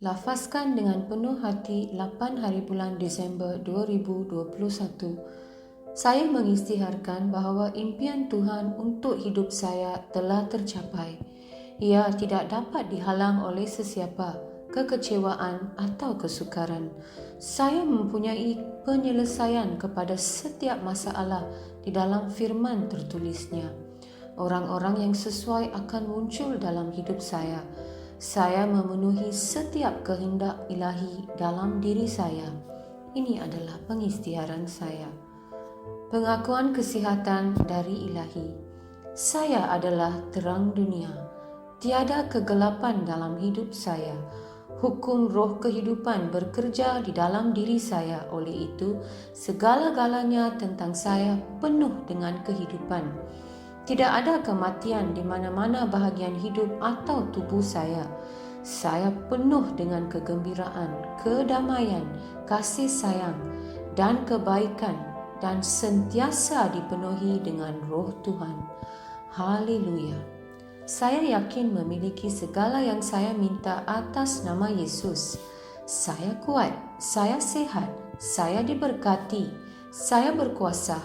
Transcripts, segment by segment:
Lafazkan dengan penuh hati 8 hari bulan Disember 2021. Saya mengisytiharkan bahawa impian Tuhan untuk hidup saya telah tercapai. Ia tidak dapat dihalang oleh sesiapa, kekecewaan atau kesukaran. Saya mempunyai penyelesaian kepada setiap masalah di dalam firman tertulisnya. Orang-orang yang sesuai akan muncul dalam hidup saya. Saya memenuhi setiap kehendak ilahi dalam diri saya. Ini adalah pengisytiharan saya. Pengakuan kesihatan dari ilahi. Saya adalah terang dunia. Tiada kegelapan dalam hidup saya. Hukum roh kehidupan bekerja di dalam diri saya. Oleh itu, segala-galanya tentang saya penuh dengan kehidupan. Tidak ada kematian di mana-mana bahagian hidup atau tubuh saya. Saya penuh dengan kegembiraan, kedamaian, kasih sayang, dan kebaikan, dan sentiasa dipenuhi dengan roh Tuhan. Haleluya. Saya yakin memiliki segala yang saya minta atas nama Yesus. Saya kuat, saya sehat, saya diberkati, saya berkuasa,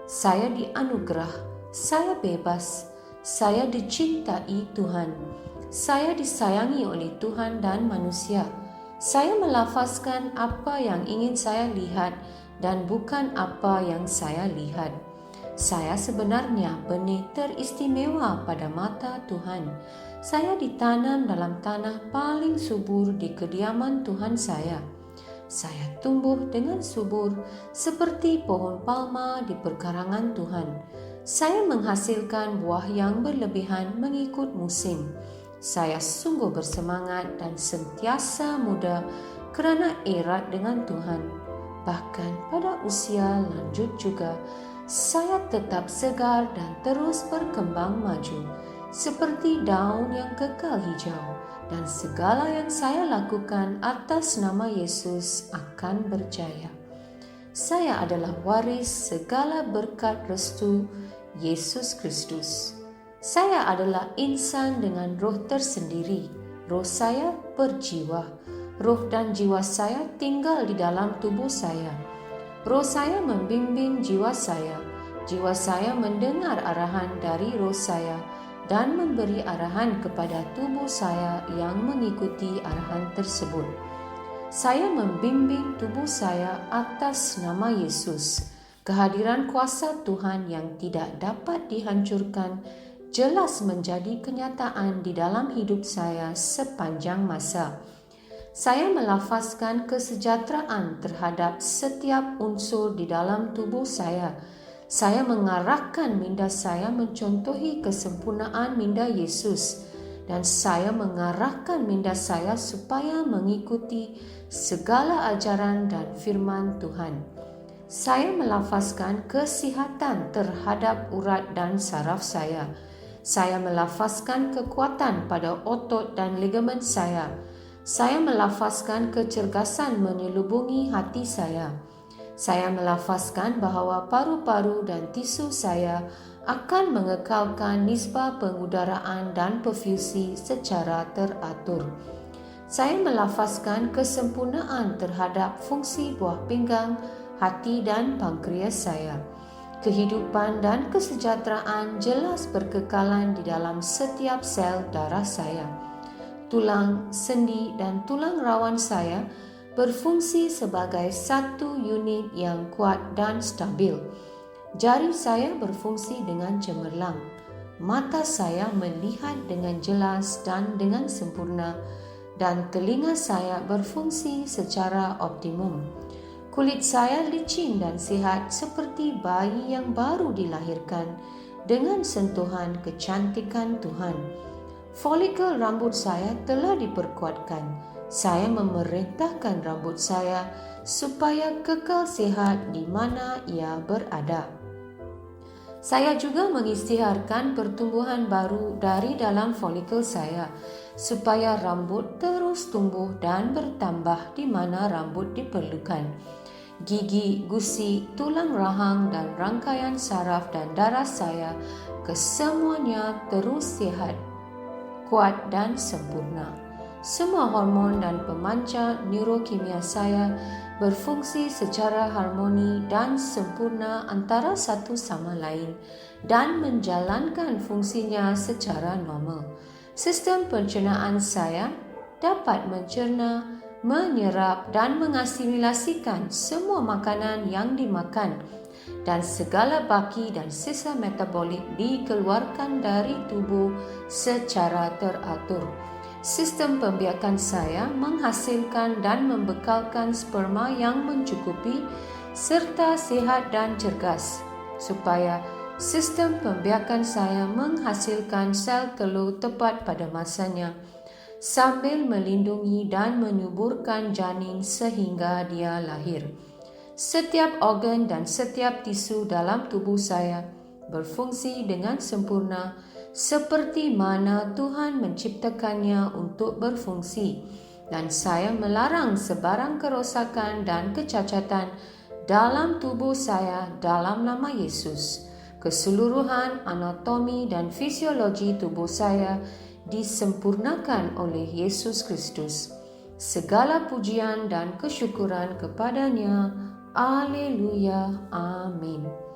saya dianugerah, saya bebas, saya dicintai Tuhan, saya disayangi oleh Tuhan dan manusia. Saya melafazkan apa yang ingin saya lihat dan bukan apa yang saya lihat. Saya sebenarnya benih teristimewa pada mata Tuhan. Saya ditanam dalam tanah paling subur di kediaman Tuhan saya. Saya tumbuh dengan subur seperti pohon palma di perkarangan Tuhan. Saya menghasilkan buah yang berlebihan mengikut musim. Saya sungguh bersemangat dan sentiasa muda kerana erat dengan Tuhan. Bahkan pada usia lanjut juga, saya tetap segar dan terus berkembang maju, seperti daun yang kekal hijau, dan segala yang saya lakukan atas nama Yesus akan berjaya. Saya adalah waris segala berkat restu Yesus Kristus. Saya adalah insan dengan roh tersendiri. Roh saya berjiwa. Roh dan jiwa saya tinggal di dalam tubuh saya. Roh saya membimbing jiwa saya. Jiwa saya mendengar arahan dari roh saya dan memberi arahan kepada tubuh saya yang mengikuti arahan tersebut. Saya membimbing tubuh saya atas nama Yesus. Kehadiran kuasa Tuhan yang tidak dapat dihancurkan jelas menjadi kenyataan di dalam hidup saya sepanjang masa. Saya melafazkan kesejahteraan terhadap setiap unsur di dalam tubuh saya. Saya mengarahkan minda saya mencontohi kesempurnaan minda Yesus, dan saya mengarahkan minda saya supaya mengikuti segala ajaran dan firman Tuhan. Saya melafazkan kesihatan terhadap urat dan saraf saya. Saya melafazkan kekuatan pada otot dan ligamen saya. Saya melafazkan kecergasan menyelubungi hati saya. Saya melafazkan bahawa paru-paru dan tisu saya akan mengekalkan nisbah pengudaraan dan perfusi secara teratur. Saya melafazkan kesempurnaan terhadap fungsi buah pinggang, hati dan pankreas saya. Kehidupan dan kesejahteraan jelas berkekalan di dalam setiap sel darah saya. Tulang, sendi dan tulang rawan saya berfungsi sebagai satu unit yang kuat dan stabil. Jari saya berfungsi dengan cemerlang. Mata saya melihat dengan jelas dan dengan sempurna, dan telinga saya berfungsi secara optimum. Kulit saya licin dan sihat seperti bayi yang baru dilahirkan dengan sentuhan kecantikan Tuhan. Folikel rambut saya telah diperkuatkan. Saya memerintahkan rambut saya supaya kekal sihat di mana ia berada. Saya juga mengisytiharkan pertumbuhan baru dari dalam folikel saya, supaya rambut terus tumbuh dan bertambah di mana rambut diperlukan. Gigi, gusi, tulang rahang dan rangkaian saraf dan darah saya kesemuanya terus sihat, kuat dan sempurna. Semua hormon dan pemancar neurokimia saya berfungsi secara harmoni dan sempurna antara satu sama lain dan menjalankan fungsinya secara normal. Sistem pencernaan saya dapat mencerna, menyerap dan mengasimilasikan semua makanan yang dimakan dan segala baki dan sisa metabolik dikeluarkan dari tubuh secara teratur. Sistem pembiakan saya menghasilkan dan membekalkan sperma yang mencukupi serta sihat dan cergas, supaya sistem pembiakan saya menghasilkan sel telur tepat pada masanya, sambil melindungi dan menyuburkan janin sehingga dia lahir. Setiap organ dan setiap tisu dalam tubuh saya berfungsi dengan sempurna seperti mana Tuhan menciptakannya untuk berfungsi, dan saya melarang sebarang kerosakan dan kecacatan dalam tubuh saya dalam nama Yesus. Keseluruhan anatomi dan fisiologi tubuh saya disempurnakan oleh Yesus Kristus. Segala pujian dan kesyukuran kepadanya. Alleluia. Amin.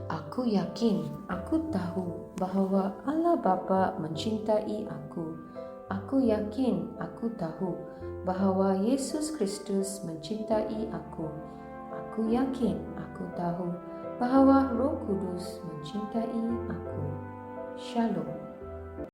Aku yakin, aku tahu bahawa Allah Bapa mencintai aku. Aku yakin, aku tahu bahawa Yesus Kristus mencintai aku. Aku yakin, aku tahu bahawa Roh Kudus mencintai aku. Shalom.